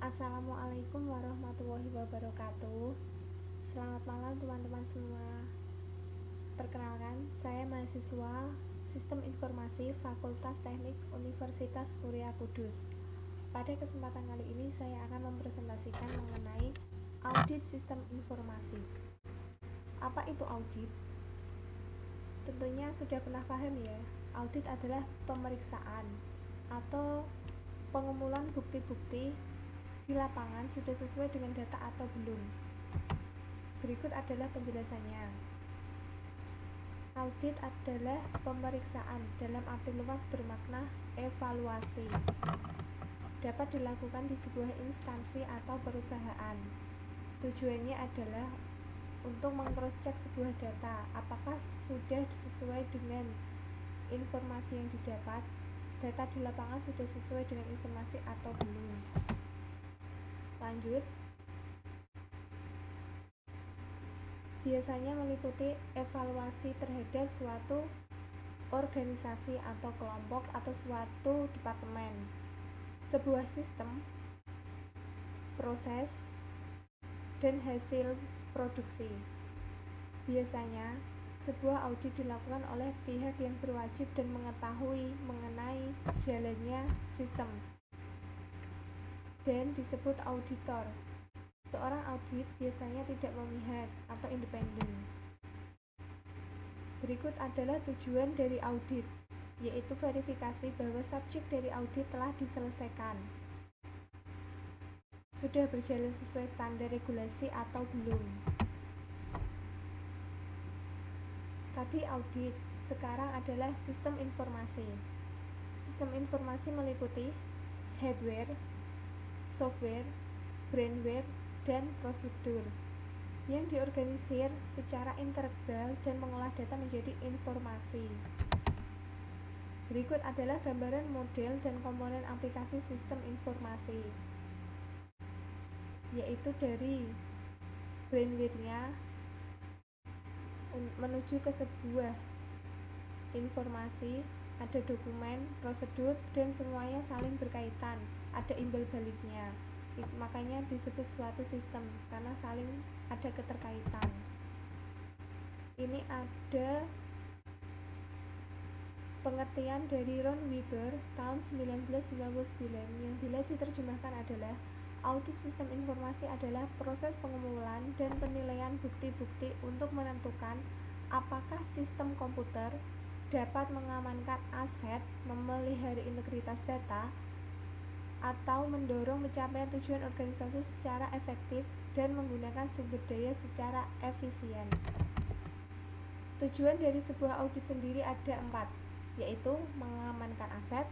Assalamualaikum warahmatullahi wabarakatuh. Selamat malam teman-teman semua. Perkenalkan, saya mahasiswa Sistem Informasi Fakultas Teknik Universitas Muria Kudus. Pada kesempatan kali ini saya akan mempresentasikan mengenai audit sistem informasi. Apa itu audit? Tentunya sudah pernah paham ya. Audit adalah pemeriksaan atau pengumpulan bukti-bukti di lapangan sudah sesuai dengan data atau belum. Berikut adalah penjelasannya. Audit adalah pemeriksaan dalam arti luas bermakna evaluasi. Dapat dilakukan di sebuah instansi atau perusahaan. Tujuannya adalah untuk meng-cross-check sebuah data, apakah sudah sesuai dengan informasi yang didapat, data di lapangan sudah sesuai dengan informasi atau belum. Lanjut, biasanya meliputi evaluasi terhadap suatu organisasi atau kelompok atau suatu departemen, sebuah sistem, proses, dan hasil produksi. Biasanya, sebuah audit dilakukan oleh pihak yang berwajib dan mengetahui mengenai jalannya sistem dan disebut auditor. Seorang audit biasanya tidak memihak atau independen. Berikut adalah tujuan dari audit, yaitu verifikasi bahwa subjek dari audit telah diselesaikan, sudah berjalan sesuai standar regulasi atau belum. Tadi audit, sekarang adalah sistem informasi. Sistem informasi meliputi hardware, software, brainware, dan prosedur yang diorganisir secara integral dan mengolah data menjadi informasi. Berikut adalah gambaran model dan komponen aplikasi sistem informasi, yaitu dari brainware-nya menuju ke sebuah informasi, ada dokumen, prosedur, dan semuanya saling berkaitan, ada imbal baliknya. Makanya disebut suatu sistem karena saling ada keterkaitan. Ini ada pengertian dari Ron Weber tahun 1999 yang bila diterjemahkan adalah audit sistem informasi adalah proses pengumpulan dan penilaian bukti-bukti untuk menentukan apakah sistem komputer dapat mengamankan aset, memelihara integritas data, atau mendorong pencapaian tujuan organisasi secara efektif dan menggunakan sumber daya secara efisien. Tujuan dari sebuah audit sendiri ada 4, yaitu mengamankan aset,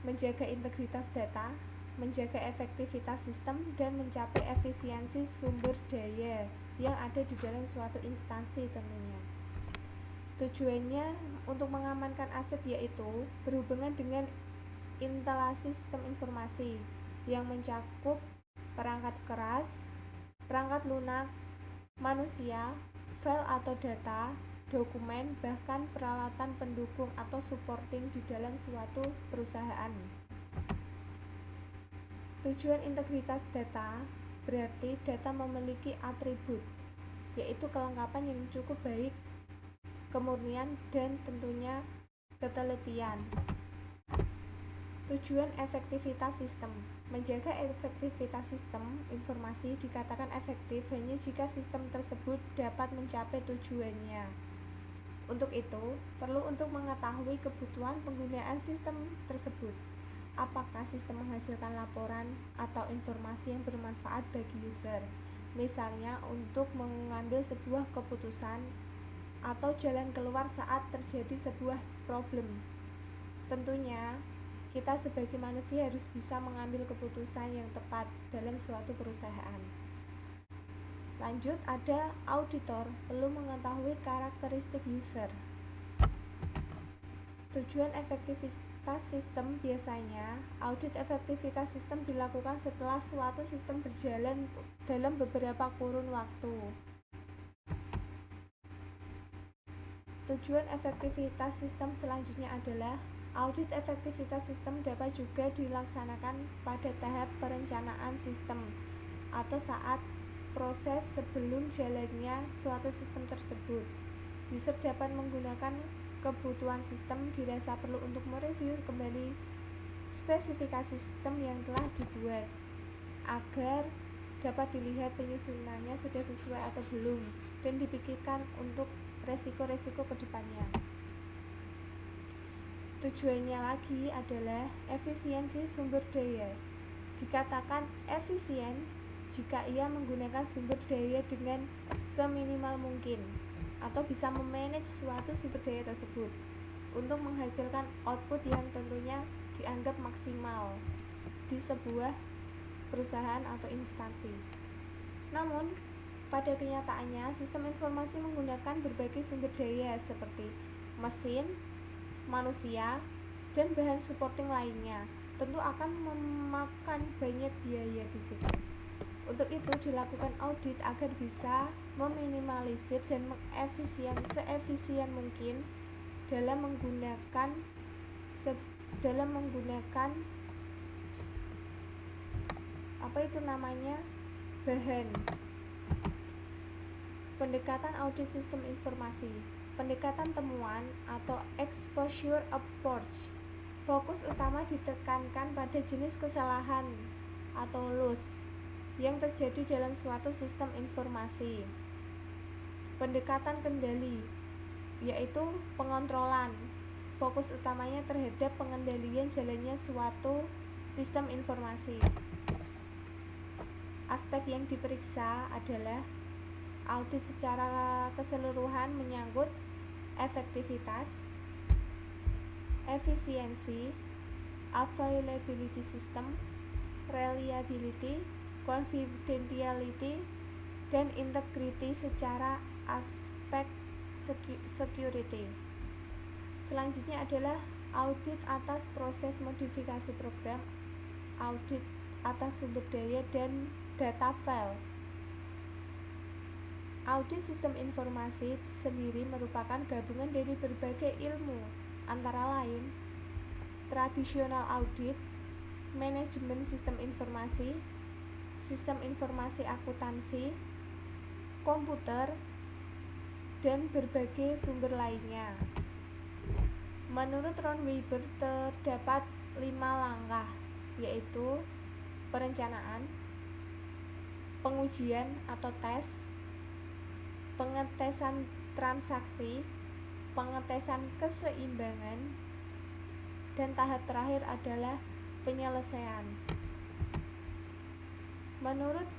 menjaga integritas data, menjaga efektivitas sistem, dan mencapai efisiensi sumber daya yang ada di dalam suatu instansi tentunya. Tujuannya untuk mengamankan aset yaitu berhubungan dengan instalasi sistem informasi yang mencakup perangkat keras, perangkat lunak, manusia, file atau data, dokumen, bahkan peralatan pendukung atau supporting di dalam suatu perusahaan. Tujuan integritas data berarti data memiliki atribut, yaitu kelengkapan yang cukup baik, kemurnian, dan tentunya ketelitian. Tujuan efektivitas sistem. Menjaga efektivitas sistem informasi dikatakan efektif hanya jika sistem tersebut dapat mencapai tujuannya. Untuk itu, perlu untuk mengetahui kebutuhan penggunaan sistem tersebut. Apakah sistem menghasilkan laporan atau informasi yang bermanfaat bagi user, misalnya untuk mengambil sebuah keputusan atau jalan keluar saat terjadi sebuah problem. Tentunya, kita sebagai manusia harus bisa mengambil keputusan yang tepat dalam suatu perusahaan. Lanjut, ada auditor, perlu mengetahui karakteristik user. Tujuan efektivitas sistem biasanya, audit efektivitas sistem dilakukan setelah suatu sistem berjalan dalam beberapa kurun waktu. Tujuan efektivitas sistem selanjutnya adalah Audit efektivitas sistem dapat juga dilaksanakan pada tahap perencanaan sistem atau saat proses sebelum jalannya suatu sistem tersebut. User dapat menggunakan kebutuhan sistem dirasa perlu untuk mereview kembali spesifikasi sistem yang telah dibuat agar dapat dilihat penyusunannya sudah sesuai atau belum dan dipikirkan untuk resiko-resiko kedepannya. Tujuannya lagi adalah efisiensi sumber daya. Dikatakan efisien jika ia menggunakan sumber daya dengan seminimal mungkin atau bisa memanage suatu sumber daya tersebut untuk menghasilkan output yang tentunya dianggap maksimal di sebuah perusahaan atau instansi. Namun, pada kenyataannya, sistem informasi menggunakan berbagai sumber daya seperti mesin, manusia, dan bahan supporting lainnya. Tentu akan memakan banyak biaya di situ. Untuk itu dilakukan audit agar bisa meminimalisir dan seefisien mungkin dalam menggunakan bahan. Pendekatan audit sistem informasi. Pendekatan temuan atau exposure approach. Fokus utama ditekankan pada jenis kesalahan atau loss yang terjadi dalam suatu sistem informasi. Pendekatan kendali, yaitu pengontrolan. Fokus utamanya terhadap pengendalian jalannya suatu sistem informasi. Aspek yang diperiksa adalah audit secara keseluruhan menyangkut efektivitas, efisiensi, availability system, reliability, confidentiality, dan integrity secara aspek security. Selanjutnya adalah audit atas proses modifikasi program, audit atas sumber daya dan data file. Audit sistem informasi sendiri merupakan gabungan dari berbagai ilmu, antara lain tradisional audit, manajemen sistem informasi akuntansi, komputer, dan berbagai sumber lainnya. Menurut Ron Weber terdapat 5 langkah, yaitu perencanaan, pengujian atau tes, pengetesan transaksi, pengetesan keseimbangan, dan tahap terakhir adalah penyelesaian. Menurut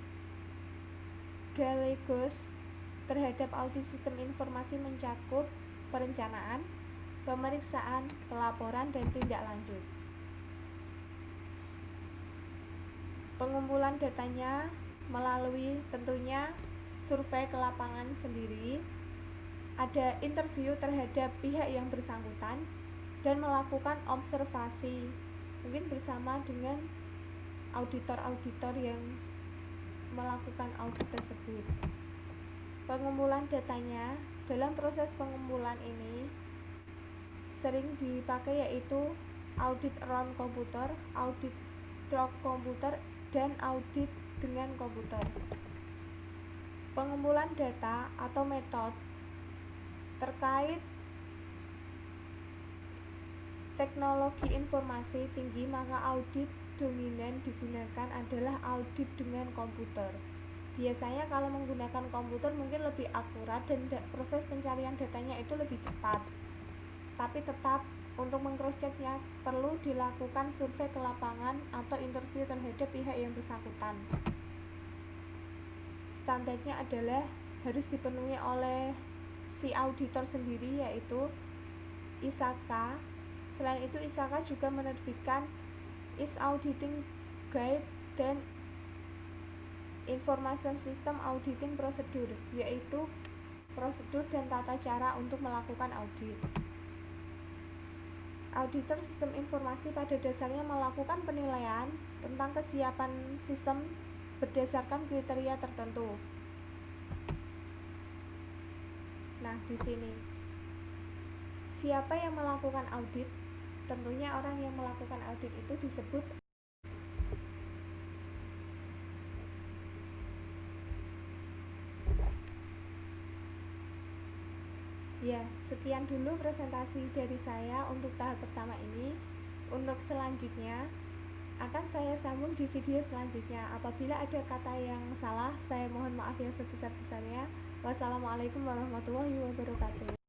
Gallegos, terhadap audit sistem informasi mencakup perencanaan, pemeriksaan, pelaporan, dan tindak lanjut. Pengumpulan datanya melalui tentunya survei ke lapangan sendiri, ada interview terhadap pihak yang bersangkutan, dan melakukan observasi, mungkin bersama dengan auditor-auditor yang melakukan audit tersebut. Pengumpulan datanya, dalam proses pengumpulan ini sering dipakai yaitu audit around komputer, audit through komputer, dan audit dengan komputer. Pengumpulan data atau metode terkait teknologi informasi tinggi, maka audit dominan digunakan adalah audit dengan komputer. Biasanya kalau menggunakan komputer mungkin lebih akurat dan proses pencarian datanya itu lebih cepat. Tapi tetap untuk meng-cross-checknya perlu dilakukan survei ke lapangan atau interview terhadap pihak yang bersangkutan. Standarnya adalah harus dipenuhi oleh si auditor sendiri, yaitu ISAKA. Selain itu, ISAKA juga menerbitkan IS Auditing Guide dan Information System Auditing Procedure, yaitu prosedur dan tata cara untuk melakukan audit. Auditor sistem informasi pada dasarnya melakukan penilaian tentang kesiapan sistem berdasarkan kriteria tertentu. Nah, di sini siapa yang melakukan audit? Tentunya orang yang melakukan audit itu disebut. Ya, sekian dulu presentasi dari saya untuk tahap pertama ini. Untuk selanjutnya akan saya sambung di video selanjutnya. Apabila ada kata yang salah, saya mohon maaf yang sebesar-besarnya. Wassalamualaikum warahmatullahi wabarakatuh.